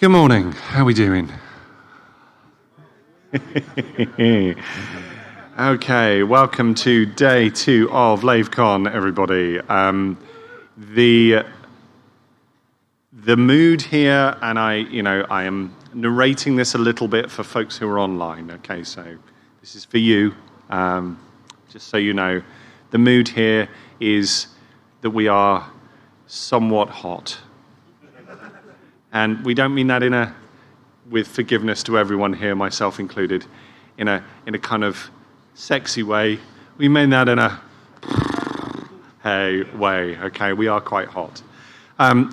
Good morning. How are we doing? Okay, welcome to day 2 of LaveCon, everybody. The mood here, and I am narrating this a little bit for folks who are online. Okay, so this is for you. Just so you know, the mood here is that we are somewhat hot. And we don't mean that with forgiveness to everyone here, myself included, in a kind of sexy way. We mean that in a hey way. Okay, we are quite hot.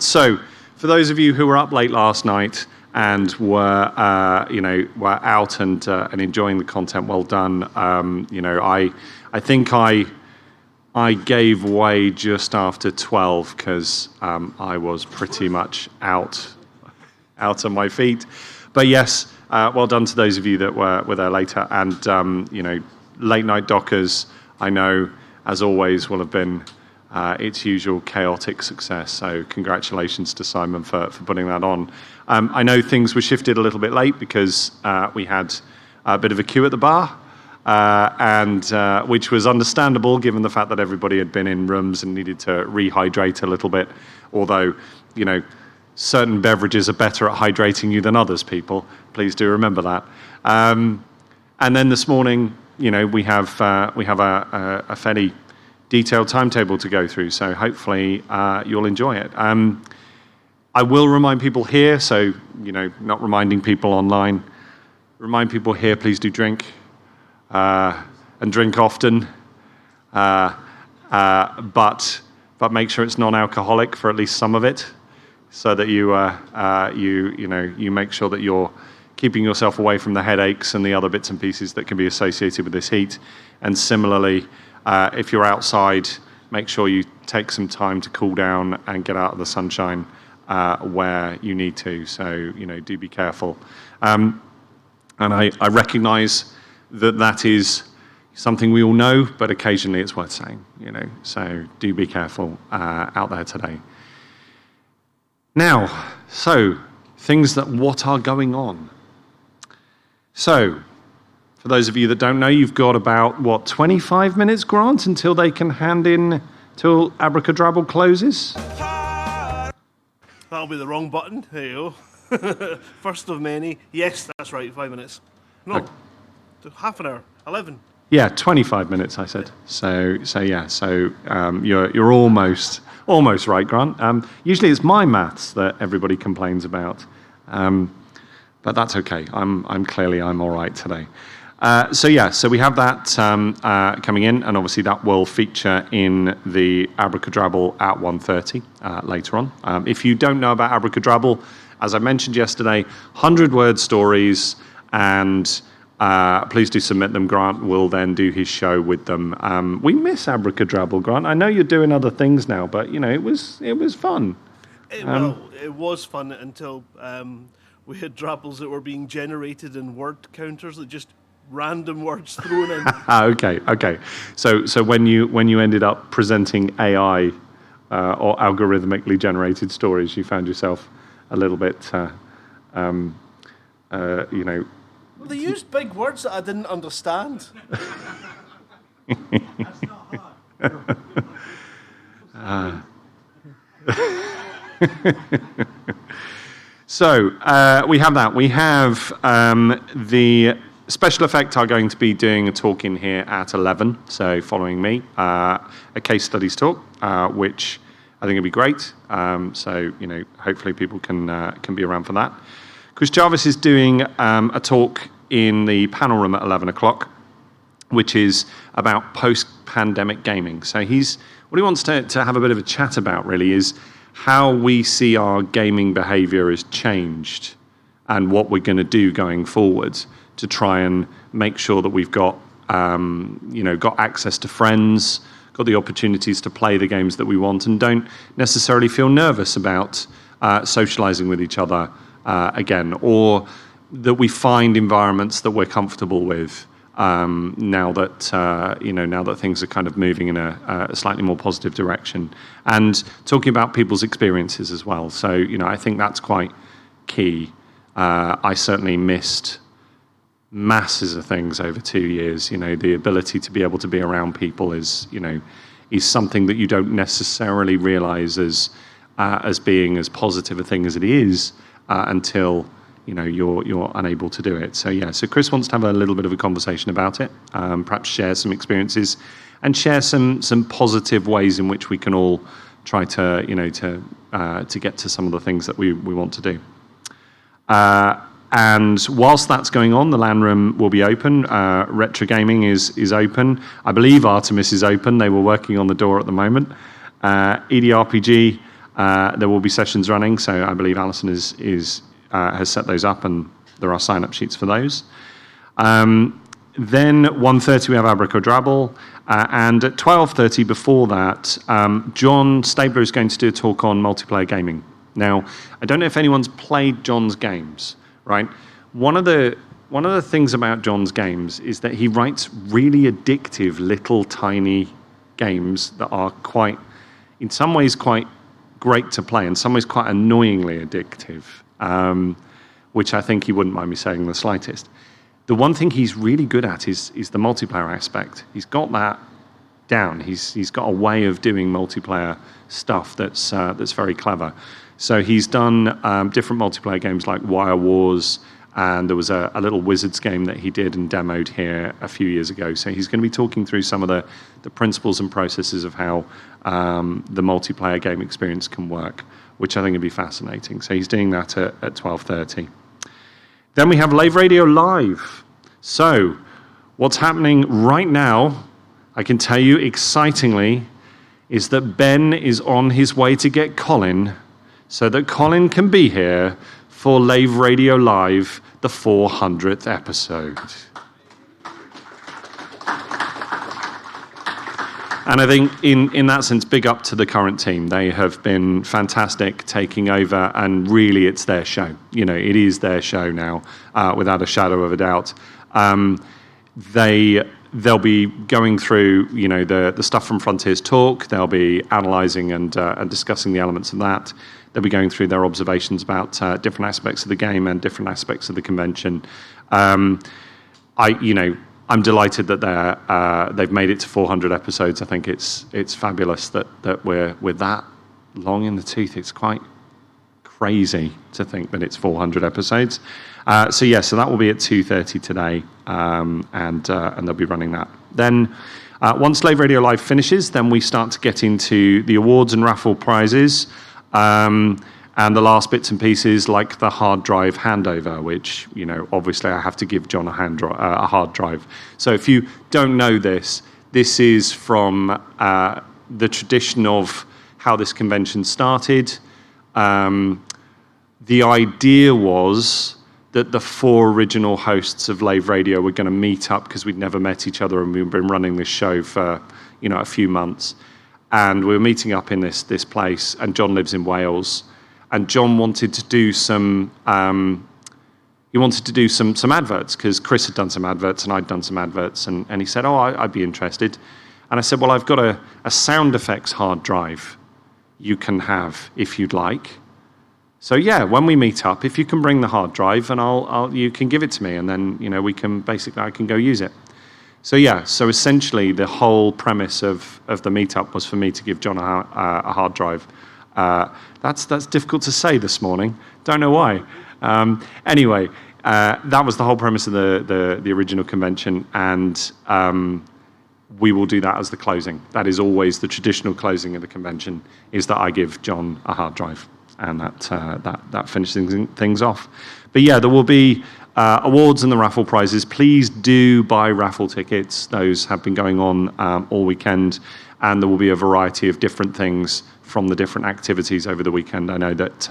So, for those of you who were up late last night and were out and enjoying the content, well done. I think I gave way just after 12 because I was pretty much out on my feet. But yes, well done to those of you that were there later. And, late night dockers, I know, as always, will have been its usual chaotic success. So congratulations to Simon for putting that on. I know things were shifted a little bit late because we had a bit of a queue at the bar, and which was understandable given the fact that everybody had been in rooms and needed to rehydrate a little bit, although, certain beverages are better at hydrating you than others, people. Please do remember that. And then this morning, we have a fairly detailed timetable to go through, so hopefully you'll enjoy it. I will remind people here, so, not reminding people online. Remind people here, please do drink, and drink often, but make sure it's non-alcoholic for at least some of it, so that you make sure that you're keeping yourself away from the headaches and the other bits and pieces that can be associated with this heat. And similarly, if you're outside, make sure you take some time to cool down and get out of the sunshine where you need to. So, do be careful. And I recognize that is something we all know, but occasionally it's worth saying, So do be careful out there today. Now, so what are going on? So, for those of you that don't know, you've got about, 25 minutes, Grant, until they can hand in, till Abracadabra closes? That'll be the wrong button. There you go. First of many. Yes, that's right, 5 minutes. No, half an hour, 11. Yeah, 25 minutes, I said. So you're almost right, Grant. Usually it's my maths that everybody complains about, but that's okay. I'm all right today. So we have that coming in, and obviously that will feature in the Abracadabra at 1:30 later on. If you don't know about Abracadabra, as I mentioned yesterday, 100-word stories, and please do submit them. Grant will then do his show with them. We miss Abracadabra, Grant. I know you're doing other things now, but it was fun. It was fun until we had drabbles that were being generated in word counters, that just random words thrown in. Okay. So when you ended up presenting AI or algorithmically generated stories, you found yourself a little bit, Well, they used big words that I didn't understand. That's not hard. So we have that. We have the special effect are going to be doing a talk in here at 11. So following me, a case studies talk, which I think will be great. So hopefully people can be around for that. Chris Jarvis is doing a talk in the panel room at 11 o'clock, which is about post-pandemic gaming. So what he wants to have a bit of a chat about really is how we see our gaming behavior has changed and what we're going to do going forward to try and make sure that we've got access to friends, got the opportunities to play the games that we want, and don't necessarily feel nervous about socializing with each other again, or that we find environments that we're comfortable with now that things are kind of moving in a slightly more positive direction, and talking about people's experiences as well. So I think that's quite key I certainly missed masses of things over 2 years. The ability to be able to be around people is something that you don't necessarily realize as being as positive a thing as it is until you're unable to do it. So Chris wants to have a little bit of a conversation about it, perhaps share some experiences and share some positive ways in which we can all try to get to some of the things that we want to do. And whilst that's going on, the LAN room will be open. Retro Gaming is open. I believe Artemis is open. They were working on the door at the moment. EDRPG, there will be sessions running. So I believe Alison has set those up, and there are sign-up sheets for those. Then 1:30 we have Abracadabra, and at 12:30 before that, John Stabler is going to do a talk on multiplayer gaming. Now, I don't know if anyone's played John's games, right? One of the things about John's games is that he writes really addictive little tiny games that are in some ways quite great to play, in some ways quite annoyingly addictive, which I think he wouldn't mind me saying in the slightest. The one thing he's really good at is the multiplayer aspect. He's got that down. He's got a way of doing multiplayer stuff that's very clever. So he's done different multiplayer games like Wire Wars, and there was a little Wizards game that he did and demoed here a few years ago. So he's going to be talking through some of the principles and processes of how the multiplayer game experience can work, which I think would be fascinating. So he's doing that at 12:30. Then we have Lave Radio Live. So what's happening right now, I can tell you excitingly, is that Ben is on his way to get Colin so that Colin can be here for Lave Radio Live, the 400th episode. And I think in that sense, big up to the current team. They have been fantastic taking over, and really it's their show. It is their show now, without a shadow of a doubt. They'll be going through, the stuff from Frontiers Talk. They'll be analysing and discussing the elements of that. They'll be going through their observations about different aspects of the game and different aspects of the convention. I'm delighted that they've made it to 400 episodes. I think it's fabulous that we're that long in the tooth. It's quite crazy to think that it's 400 episodes. So that will be at 2:30 today, and they'll be running that. Then once Lave Radio Live finishes, then we start to get into the awards and raffle prizes. And the last bits and pieces, like the hard drive handover, which, obviously I have to give John a hard drive. So if you don't know this is from the tradition of how this convention started. The idea was that the 4 original hosts of Lave Radio were going to meet up because we'd never met each other, and we've been running this show for, a few months. And we were meeting up in this place, and John lives in Wales. And John wanted to do some adverts, because Chris had done some adverts and I'd done some adverts, and he said, I'd be interested. And I said, well, I've got a sound effects hard drive you can have if you'd like. So when we meet up, if you can bring the hard drive, and you can give it to me, and then I can go use it. So essentially the whole premise of the meetup was for me to give John a hard drive. That's difficult to say this morning. Don't know why. Anyway, that was the whole premise of the original convention, and we will do that as the closing. That is always the traditional closing of the convention, is that I give John a hard drive, and that finishes things off. But there will be awards and the raffle prizes. Please do buy raffle tickets. Those have been going on all weekend, and there will be a variety of different things from the different activities over the weekend. I know that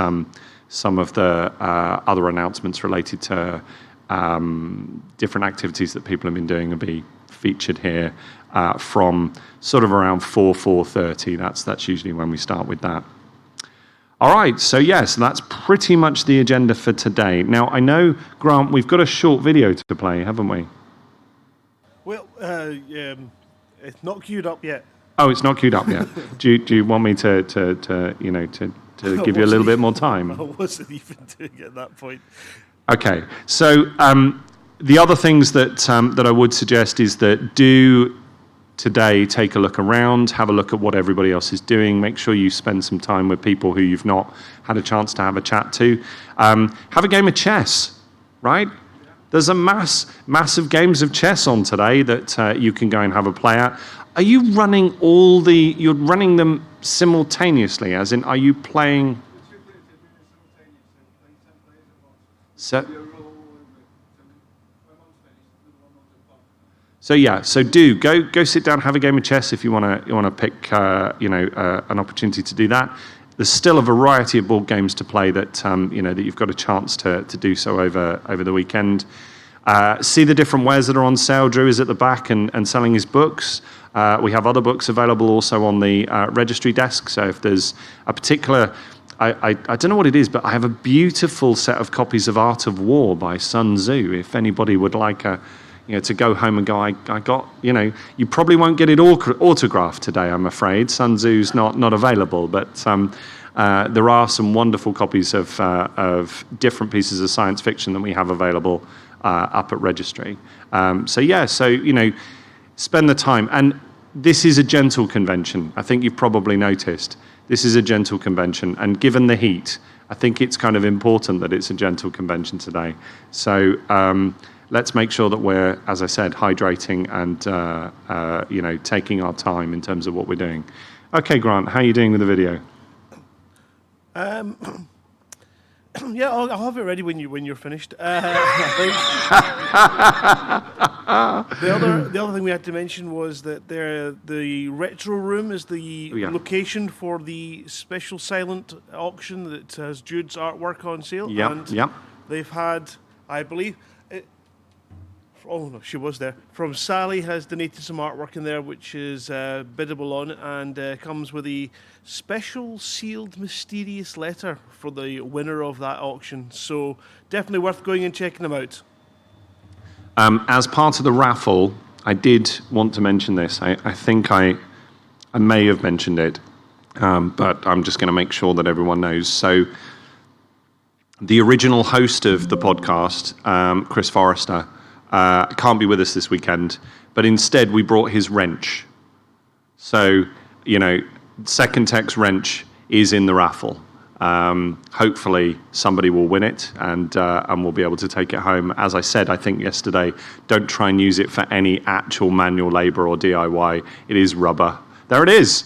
some of the other announcements related to different activities that people have been doing will be featured here from sort of around 4:30. That's usually when we start with that. All right, so that's pretty much the agenda for today. Now, I know, Grant, we've got a short video to play, haven't we? Well, it's not queued up yet. Oh, it's not queued up yet. do you want me to give you a little bit more time? I wasn't even doing it at that point. Okay, so the other things that I would suggest is that do today take a look around, have a look at what everybody else is doing, make sure you spend some time with people who you've not had a chance to have a chat to. Have a game of chess, right? There's a massive games of chess on today that you can go and have a play at. Are you running you're running them simultaneously, as in, are you playing? So yeah, so do go sit down, have a game of chess if you want to pick an opportunity to do that. There's still a variety of board games to play that that you've got a chance to do so over the weekend. See the different wares that are on sale. Drew is at the back and selling his books. We have other books available also on the registry desk. So if there's a particular, I don't know what it is, but I have a beautiful set of copies of Art of War by Sun Tzu. If anybody would like to go home and go, I got, you probably won't get it autographed today, I'm afraid. Sun Tzu's not available, but there are some wonderful copies of different pieces of science fiction that we have available up at registry. Spend the time. And this is a gentle convention. I think you've probably noticed. This is a gentle convention. And given the heat, I think it's kind of important that it's a gentle convention today. So let's make sure that we're, as I said, hydrating and taking our time in terms of what we're doing. Okay, Grant, how are you doing with the video? Yeah, I'll have it ready when you're finished. The other thing we had to mention was that the retro room is the location for the special silent auction that has Jude's artwork on sale. Yep. They've had, I believe. Oh no, she was there. From Sally has donated some artwork in there, which is biddable on, and comes with a special sealed mysterious letter for the winner of that auction. So definitely worth going and checking them out. As part of the raffle, I did want to mention this. I think I may have mentioned it, but I'm just going to make sure that everyone knows. So the original host of the podcast, Chris Forrester, can't be with us this weekend, but instead we brought his wrench. So, Second Tech's wrench is in the raffle. Hopefully somebody will win it and we'll be able to take it home. As I said, I think yesterday, don't try and use it for any actual manual labor or DIY. It is rubber. There it is.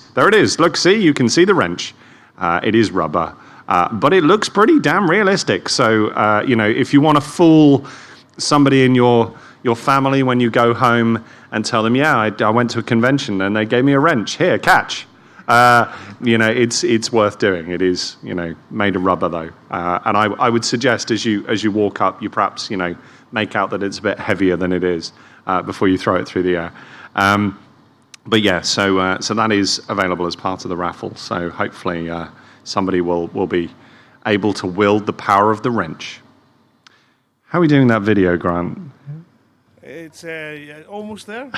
Look, see, you can see the wrench. It is rubber, but it looks pretty damn realistic. So, if you want to fool somebody in your family when you go home and tell them, I went to a convention and they gave me a wrench. Here, catch. It's worth doing. It is, made of rubber though. And I would suggest as you walk up, you perhaps, make out that it's a bit heavier than it is before you throw it through the air. So that is available as part of the raffle. So hopefully somebody will be able to wield the power of the wrench. How are we doing that video, Grant? It's almost there.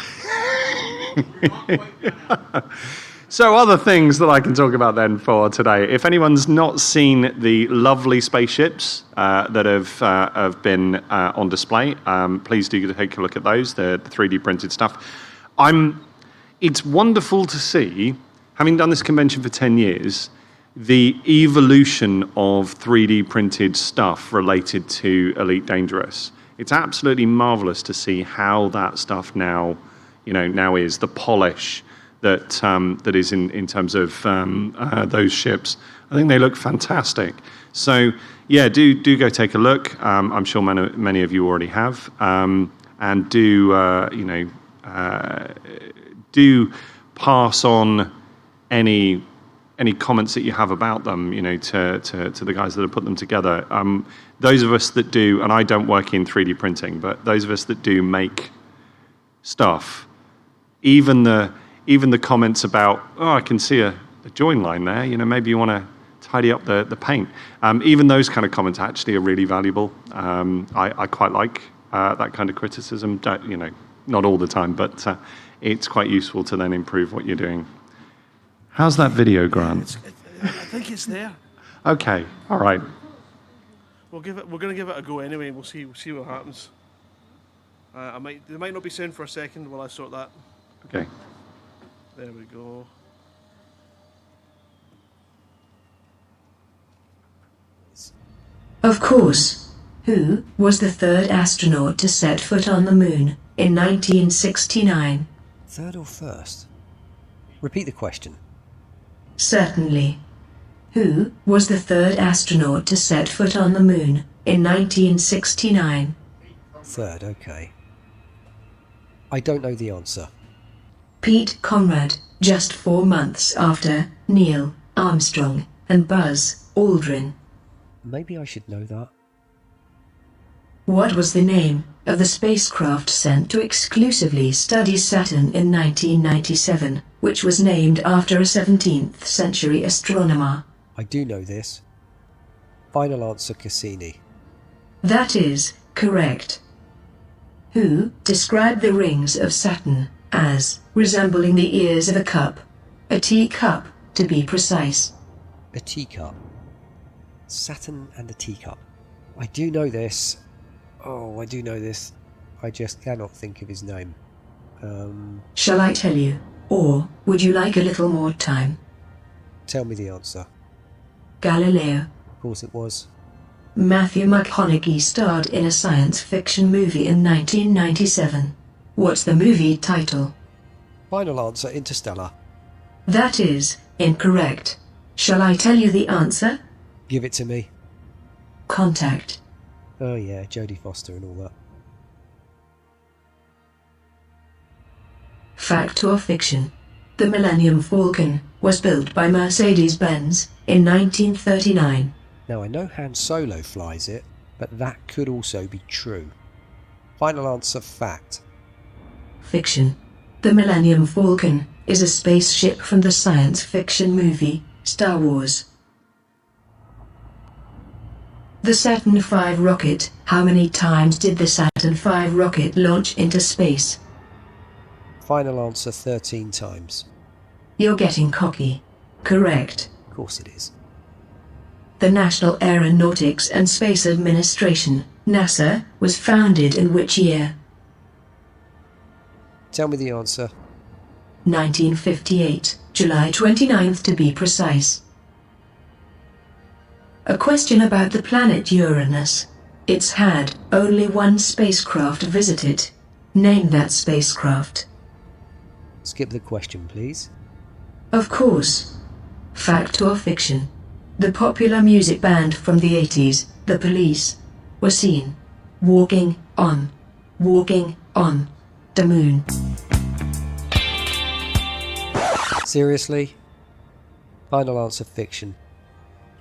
So other things that I can talk about then for today. If anyone's not seen the lovely spaceships that have been on display, please do take a look at those, the 3D printed stuff. It's wonderful to see, having done this convention for 10 years, the evolution of 3D printed stuff related to Elite Dangerous. It's absolutely marvelous to see how that stuff now is the polish that is in terms of those ships. I think they look fantastic. So yeah, do go take a look. I'm sure many of you already have, and do pass on any comments that you have about them, to the guys that have put them together. Those of us that do, and I don't work in 3D printing, but those of us that do make stuff, even the comments about, I can see a join line there, maybe you want to tidy up the paint. Even those kind of comments actually are really valuable. I quite like that kind of criticism, not all the time, but it's quite useful to then improve what you're doing. How's that video, Grant? I think it's there. Okay, all right. We're going to give it a go anyway. We'll see what happens. There might not be sound for a second while I sort that. Okay. There we go. Of course. Who was the third astronaut to set foot on the moon in 1969? Third or first? Repeat the question. Certainly. Who was the third astronaut to set foot on the moon in 1969? Third, okay. I don't know the answer. Pete Conrad, just 4 months after Neil Armstrong and Buzz Aldrin. Maybe I should know that. What was the name of the spacecraft sent to exclusively study Saturn in 1997, which was named after a 17th century astronomer? I do know this. Final answer, Cassini. That is correct. Who described the rings of Saturn as resembling the ears of a cup? A teacup, to be precise. A teacup. Saturn and a teacup. I do know this. Oh, I do know this. I just cannot think of his name. Shall I tell you? Or would you like a little more time? Tell me the answer. Galileo. Of course it was. Matthew McConaughey starred in a science fiction movie in 1997. What's the movie title? Final answer, Interstellar. That is incorrect. Shall I tell you the answer? Give it to me. Contact. Oh yeah, Jodie Foster and all that. Fact or fiction? The Millennium Falcon was built by Mercedes-Benz in 1939. Now I know Han Solo flies it, but that could also be true. Final answer, fact. Fiction. The Millennium Falcon is a spaceship from the science fiction movie Star Wars. The Saturn V rocket. How many times did the Saturn V rocket launch into space? Final answer, 13 times. You're getting cocky. Correct. Of course it is. The National Aeronautics and Space Administration, NASA, was founded in which year? Tell me the answer. 1958, July 29th to be precise. A question about the planet Uranus. It's had only one spacecraft visit it. Name that spacecraft. Skip the question, please. Of course. Fact or fiction? The popular music band from the 80s, The Police, were seen walking on the moon. Seriously? Final answer, fiction.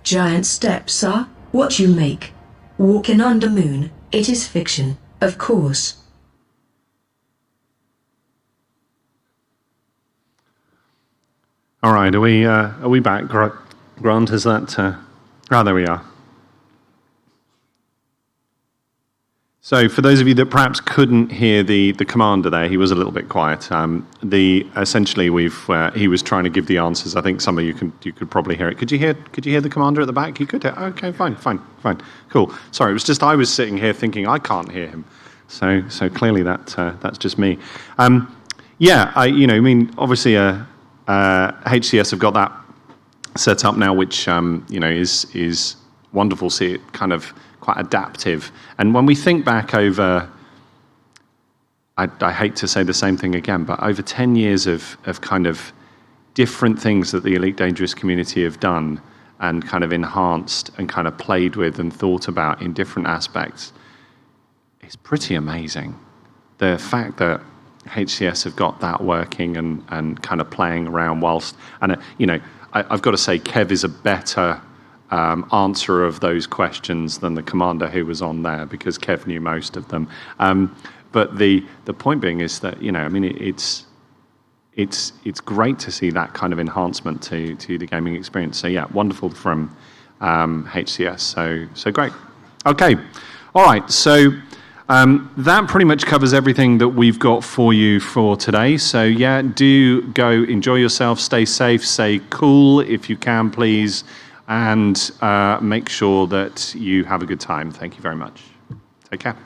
Giant steps are what you make. Walking on the moon, it is fiction, of course. All right, are we back, Grant? Is that? There we are. So, for those of you that perhaps couldn't hear the commander there, he was a little bit quiet. Essentially, he was trying to give the answers. I think some of you could probably hear it. Could you hear the commander at the back? You could hear. Okay, fine, cool. Sorry, it was just I was sitting here thinking I can't hear him. So clearly that's just me. Obviously, HCS have got that set up now, which is wonderful. See it kind of quite adaptive. And when we think back over, I hate to say the same thing again, but over 10 years of kind of different things that the Elite Dangerous community have done and kind of enhanced and kind of played with and thought about in different aspects, it's pretty amazing. The fact that HCS have got that working and kind of playing around whilst, and I've got to say Kev is a better answer of those questions than the commander who was on there, because Kev knew most of them. But the point being is that it's great to see that kind of enhancement to the gaming experience. So yeah, wonderful from HCS. So great. Okay, all right. So that pretty much covers everything that we've got for you for today. So yeah, do go enjoy yourself, stay safe, stay cool if you can, please. and make sure that you have a good time. Thank you very much. Take care.